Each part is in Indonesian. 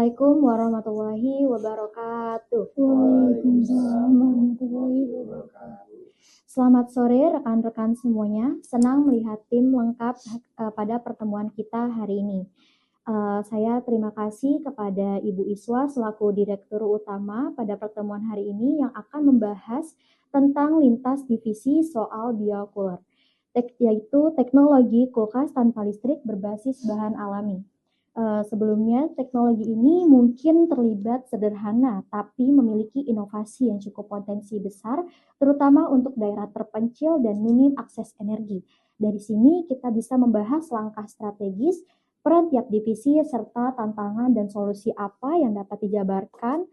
Assalamualaikum warahmatullahi wabarakatuh. Waalaikumsalam warahmatullahi wabarakatuh. Selamat sore rekan-rekan semuanya. Senang melihat tim lengkap pada pertemuan kita hari ini. Saya terima kasih kepada Ibu Iswa selaku Direktur Utama pada pertemuan hari ini yang akan membahas tentang lintas divisi soal biocooler, yaitu teknologi kulkas tanpa listrik berbasis bahan alami. Sebelumnya, teknologi ini mungkin terlibat sederhana, tapi memiliki inovasi yang cukup potensi besar, terutama untuk daerah terpencil dan minim akses energi. Dari sini kita bisa membahas langkah strategis, peran tiap divisi, serta tantangan dan solusi apa yang dapat dijabarkan,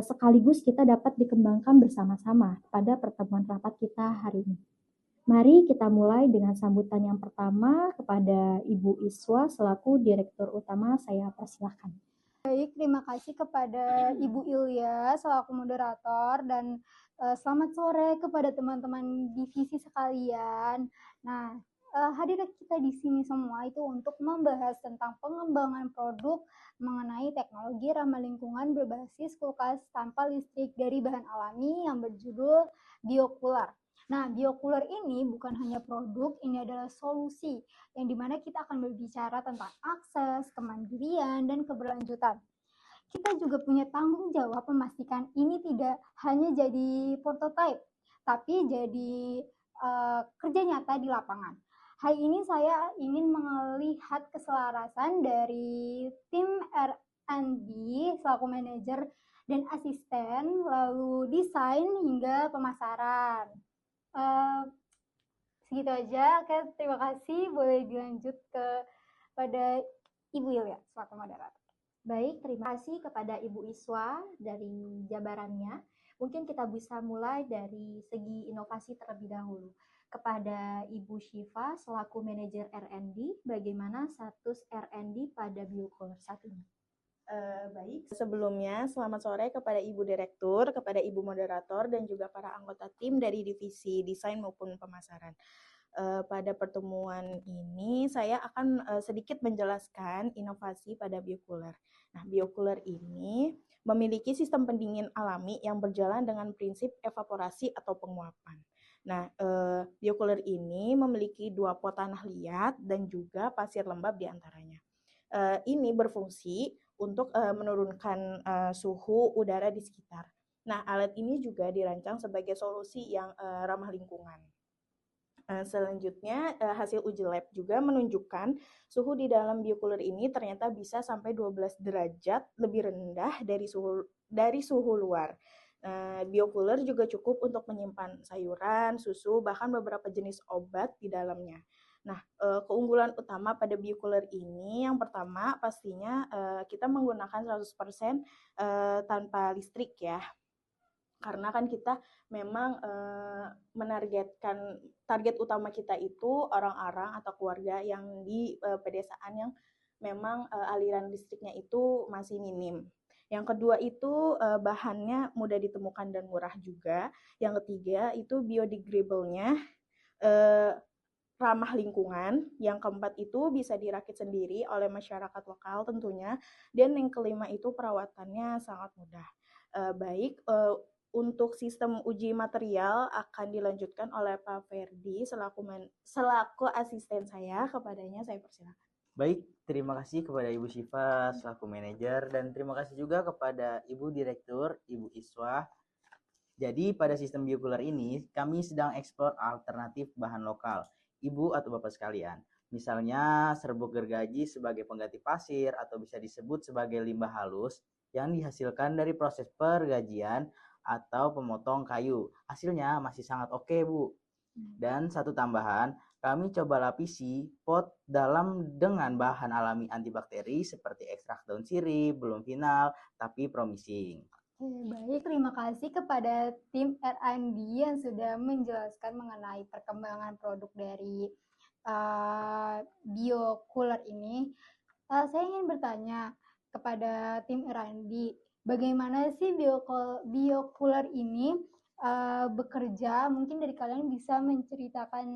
sekaligus kita dapat dikembangkan bersama-sama pada pertemuan rapat kita hari ini. Mari kita mulai dengan sambutan yang pertama kepada Ibu Iswa selaku Direktur Utama. Saya persilahkan. Baik, terima kasih kepada Ibu Ilya selaku moderator dan selamat sore kepada teman-teman divisi sekalian. Nah, hadirat kita di sini semua itu untuk membahas tentang pengembangan produk mengenai teknologi ramah lingkungan berbasis kulkas tanpa listrik dari bahan alami yang berjudul biocooler. Nah, biocooler ini bukan hanya produk, ini adalah solusi yang dimana kita akan berbicara tentang akses, kemandirian, dan keberlanjutan. Kita juga punya tanggung jawab memastikan ini tidak hanya jadi prototipe, tapi jadi kerja nyata di lapangan. Hari ini saya ingin melihat keselarasan dari tim R&D selaku manajer dan asisten, lalu desain hingga pemasaran. Segitu aja. Oke, terima kasih. Boleh dilanjut pada Ibu Ilya selaku moderator. Baik, terima kasih kepada Ibu Iswa dari jabarannya. Mungkin kita bisa mulai dari segi inovasi terlebih dahulu. Kepada Ibu Syifa selaku manajer R&D, bagaimana status R&D pada biocooler saat ini? Baik, sebelumnya selamat sore kepada Ibu Direktur, kepada Ibu Moderator, dan juga para anggota tim dari divisi desain maupun pemasaran. Pada pertemuan ini saya akan sedikit menjelaskan inovasi pada biocooler. Nah, biocooler ini memiliki sistem pendingin alami yang berjalan dengan prinsip evaporasi atau penguapan. Nah, biocooler ini memiliki 2 pot tanah liat dan juga pasir lembab di antaranya. Ini berfungsi untuk menurunkan suhu udara di sekitar. Nah, alat ini juga dirancang sebagai solusi yang ramah lingkungan. Selanjutnya, hasil uji lab juga menunjukkan suhu di dalam biocooler ini ternyata bisa sampai 12 derajat lebih rendah dari suhu luar. Biocooler juga cukup untuk menyimpan sayuran, susu, bahkan beberapa jenis obat di dalamnya. Nah, keunggulan utama pada biocooler ini yang pertama pastinya kita menggunakan 100% tanpa listrik ya. Karena kan kita memang menargetkan target utama kita itu orang-orang atau keluarga yang di pedesaan yang memang aliran listriknya itu masih minim. Yang kedua itu bahannya mudah ditemukan dan murah juga. Yang ketiga itu biodegradable-nya ramah lingkungan. Yang keempat itu bisa dirakit sendiri oleh masyarakat lokal tentunya. Dan yang kelima itu perawatannya sangat mudah. Untuk sistem uji material akan dilanjutkan oleh Pak Ferdi selaku asisten saya. Kepadanya saya persilakan. Baik, terima kasih kepada Ibu Syifa selaku manajer dan terima kasih juga kepada Ibu Direktur, Ibu Iswa. Jadi pada sistem biocooler ini kami sedang eksplor alternatif bahan lokal, Ibu atau Bapak sekalian. Misalnya serbuk gergaji sebagai pengganti pasir atau bisa disebut sebagai limbah halus yang dihasilkan dari proses pergajian atau pemotong kayu. Hasilnya masih sangat oke, Bu. Dan satu tambahan, kami coba lapisi pot dengan bahan alami antibakteri seperti ekstrak daun sirih, belum final, tapi promising. Baik, terima kasih kepada tim R&D yang sudah menjelaskan mengenai perkembangan produk dari biocooler ini. Saya ingin bertanya kepada tim R&D, bagaimana sih biocooler ini bekerja? Mungkin dari kalian bisa menceritakan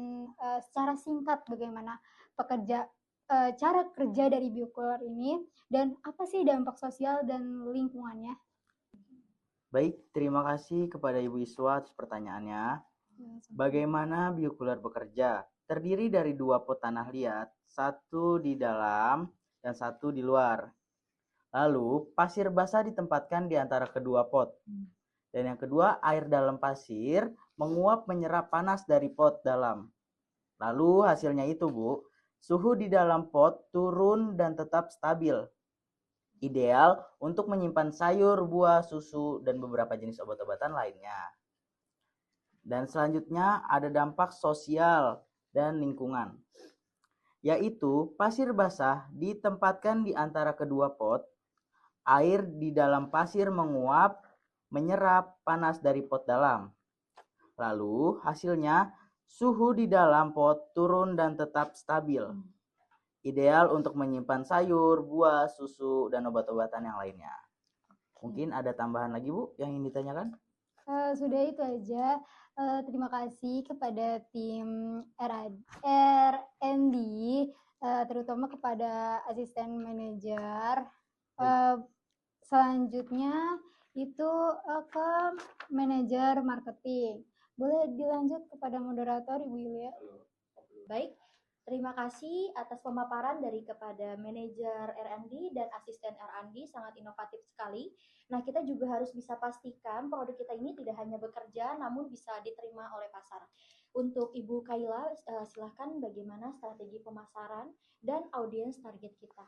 secara singkat bagaimana cara kerja dari biokular ini dan apa sih dampak sosial dan lingkungannya? Baik, terima kasih kepada Ibu Iswa atas pertanyaannya. Bagaimana biokular bekerja? Terdiri dari 2 pot tanah liat, satu di dalam dan satu di luar. Lalu, pasir basah ditempatkan di antara kedua pot. Dan yang kedua, air dalam pasir menguap menyerap panas dari pot dalam. Lalu hasilnya itu, Bu, suhu di dalam pot turun dan tetap stabil. Ideal untuk menyimpan sayur, buah, susu, dan beberapa jenis obat-obatan lainnya. Dan selanjutnya ada dampak sosial dan lingkungan, yaitu pasir basah ditempatkan di antara kedua pot, air di dalam pasir menguap, menyerap panas dari pot dalam. Lalu hasilnya suhu di dalam pot turun dan tetap stabil. Ideal untuk menyimpan sayur, buah, susu, dan obat-obatan yang lainnya. Mungkin ada tambahan lagi, Bu, yang ingin ditanyakan? Sudah itu aja. Terima kasih kepada tim R&D, terutama kepada asisten manajer. Selanjutnya itu ke manajer marketing. Boleh dilanjut kepada moderator Ibu Yulia? Baik, terima kasih atas pemaparan dari kepada manajer R&D dan asisten R&D, sangat inovatif sekali. Nah, kita juga harus bisa pastikan produk kita ini tidak hanya bekerja, namun bisa diterima oleh pasar. Untuk Ibu Kaila, silahkan bagaimana strategi pemasaran dan audiens target kita.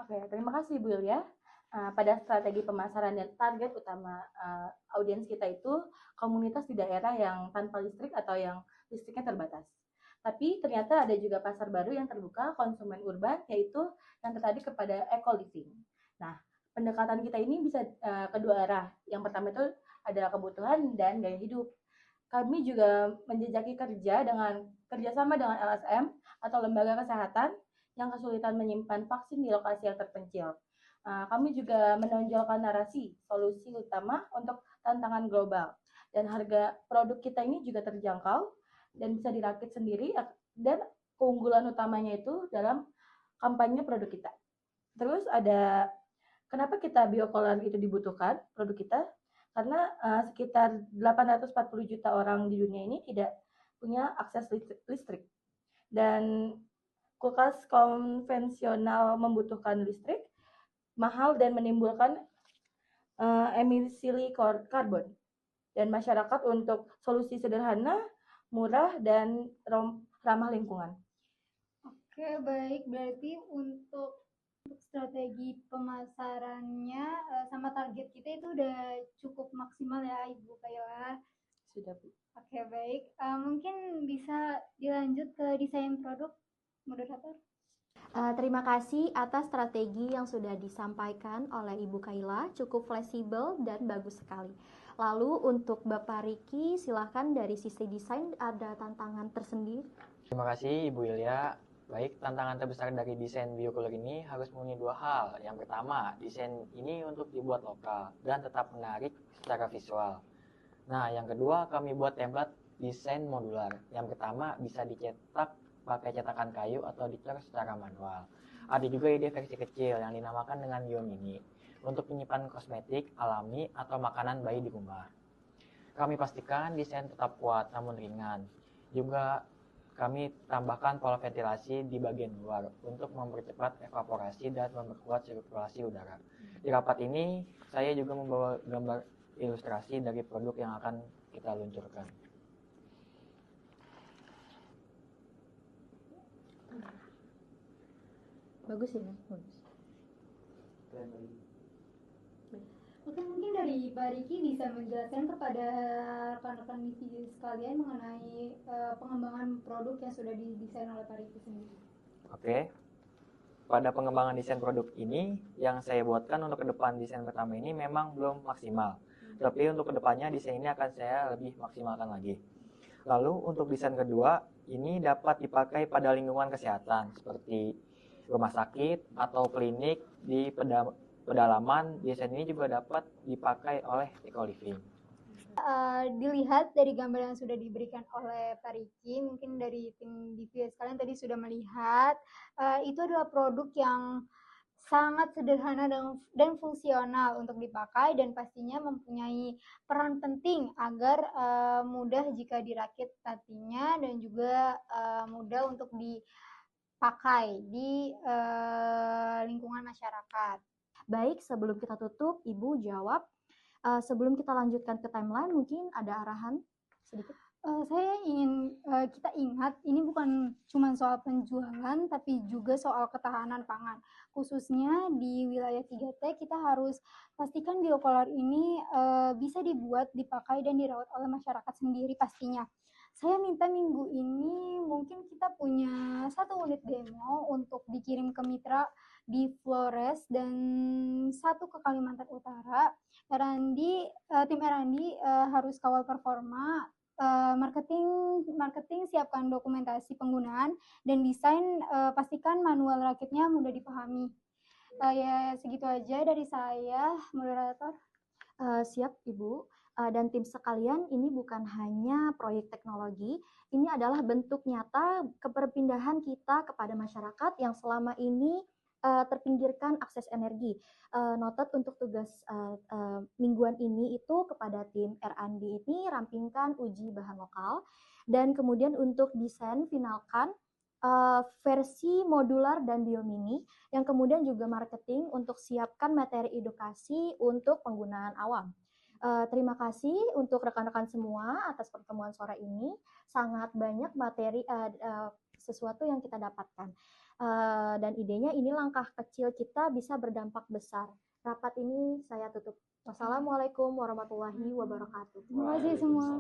Oke, terima kasih Bu Yulia. Pada strategi pemasaran dan target utama audiens kita itu komunitas di daerah yang tanpa listrik atau yang listriknya terbatas. Tapi ternyata ada juga pasar baru yang terbuka, konsumen urban, yaitu yang tertarik kepada eco-living. Nah, pendekatan kita ini bisa kedua arah. Yang pertama itu ada kebutuhan dan gaya hidup. Kami juga menjejaki kerjasama dengan LSM atau lembaga kesehatan yang kesulitan menyimpan vaksin di lokasi yang terpencil. Kami juga menonjolkan narasi solusi utama untuk tantangan global. Dan harga produk kita ini juga terjangkau dan bisa dirakit sendiri, dan keunggulan utamanya itu dalam kampanye produk kita. Terus ada kenapa kita biokolar itu dibutuhkan produk kita? Karena sekitar 840 juta orang di dunia ini tidak punya akses listrik. Dan kulkas konvensional membutuhkan listrik, mahal dan menimbulkan emisi karbon. Dan masyarakat untuk solusi sederhana, murah, dan ramah lingkungan. Oke, baik. Berarti untuk strategi pemasarannya sama target kita itu udah cukup maksimal ya, Ibu Kaila. Sudah, Bu. Oke, baik. Mungkin bisa dilanjut ke desain produk, moderator. Terima kasih atas strategi yang sudah disampaikan oleh Ibu Kaila, cukup fleksibel dan bagus sekali. Lalu untuk Bapak Riki, silahkan dari sisi desain ada tantangan tersendiri. Terima kasih Ibu Ilya. Baik, tantangan terbesar dari desain biokular ini harus memenuhi 2 hal. Yang pertama, desain ini untuk dibuat lokal dan tetap menarik secara visual. Nah, yang kedua, kami buat template desain modular. Yang pertama, bisa dicetak pakai cetakan kayu atau dicor secara manual. Ada juga ide versi kecil yang dinamakan dengan Biomini untuk menyimpan kosmetik alami atau makanan bayi di rumah. Kami pastikan desain tetap kuat namun ringan. Juga kami tambahkan pola ventilasi di bagian luar untuk mempercepat evaporasi dan memperkuat sirkulasi udara. Di rapat ini, saya juga membawa gambar ilustrasi dari produk yang akan kita luncurkan. Bagus ya, bagus. Oke, mungkin dari Pak Riki bisa menjelaskan kepada rekan-rekan divisi sekalian mengenai pengembangan produk yang sudah didesain oleh Pak Riki sendiri. Oke. Pada pengembangan desain produk ini, yang saya buatkan untuk ke depan desain pertama ini memang belum maksimal. Tapi untuk kedepannya desain ini akan saya lebih maksimalkan lagi. Lalu untuk desain kedua, ini dapat dipakai pada lingkungan kesehatan seperti rumah sakit atau klinik di pedalaman. Desain ini juga dapat dipakai oleh eco-living. Dilihat dari gambar yang sudah diberikan oleh Pak Riki, mungkin dari tim DVS kalian tadi sudah melihat, itu adalah produk yang sangat sederhana dan fungsional untuk dipakai dan pastinya mempunyai peran penting agar mudah jika dirakit nantinya dan juga mudah untuk dipakai di lingkungan masyarakat. Baik, sebelum kita tutup, Ibu jawab. Sebelum kita lanjutkan ke timeline, mungkin ada arahan sedikit? Saya ingin kita ingat ini bukan cuma soal penjualan tapi juga soal ketahanan pangan. Khususnya di wilayah 3T kita harus pastikan biokolar ini bisa dibuat, dipakai dan dirawat oleh masyarakat sendiri pastinya. Saya minta minggu ini mungkin kita punya 1 unit demo untuk dikirim ke mitra di Flores dan 1 ke Kalimantan Utara. Tim R&D harus kawal performa, marketing siapkan dokumentasi penggunaan dan desain, pastikan manual rakitnya mudah dipahami. Ya segitu aja dari saya, moderator. Siap Ibu. Dan tim sekalian, ini bukan hanya proyek teknologi, ini adalah bentuk nyata keperpindahan kita kepada masyarakat yang selama ini terpinggirkan akses energi. Noted untuk tugas mingguan ini itu kepada tim R&D ini rampingkan uji bahan lokal dan kemudian untuk desain finalkan versi modular dan biomini yang kemudian juga marketing untuk siapkan materi edukasi untuk penggunaan awam. Terima kasih untuk rekan-rekan semua atas pertemuan sore ini. Sangat banyak materi sesuatu yang kita dapatkan. Dan idenya ini langkah kecil kita bisa berdampak besar. Rapat ini saya tutup. Wassalamualaikum warahmatullahi wabarakatuh. Terima kasih semua.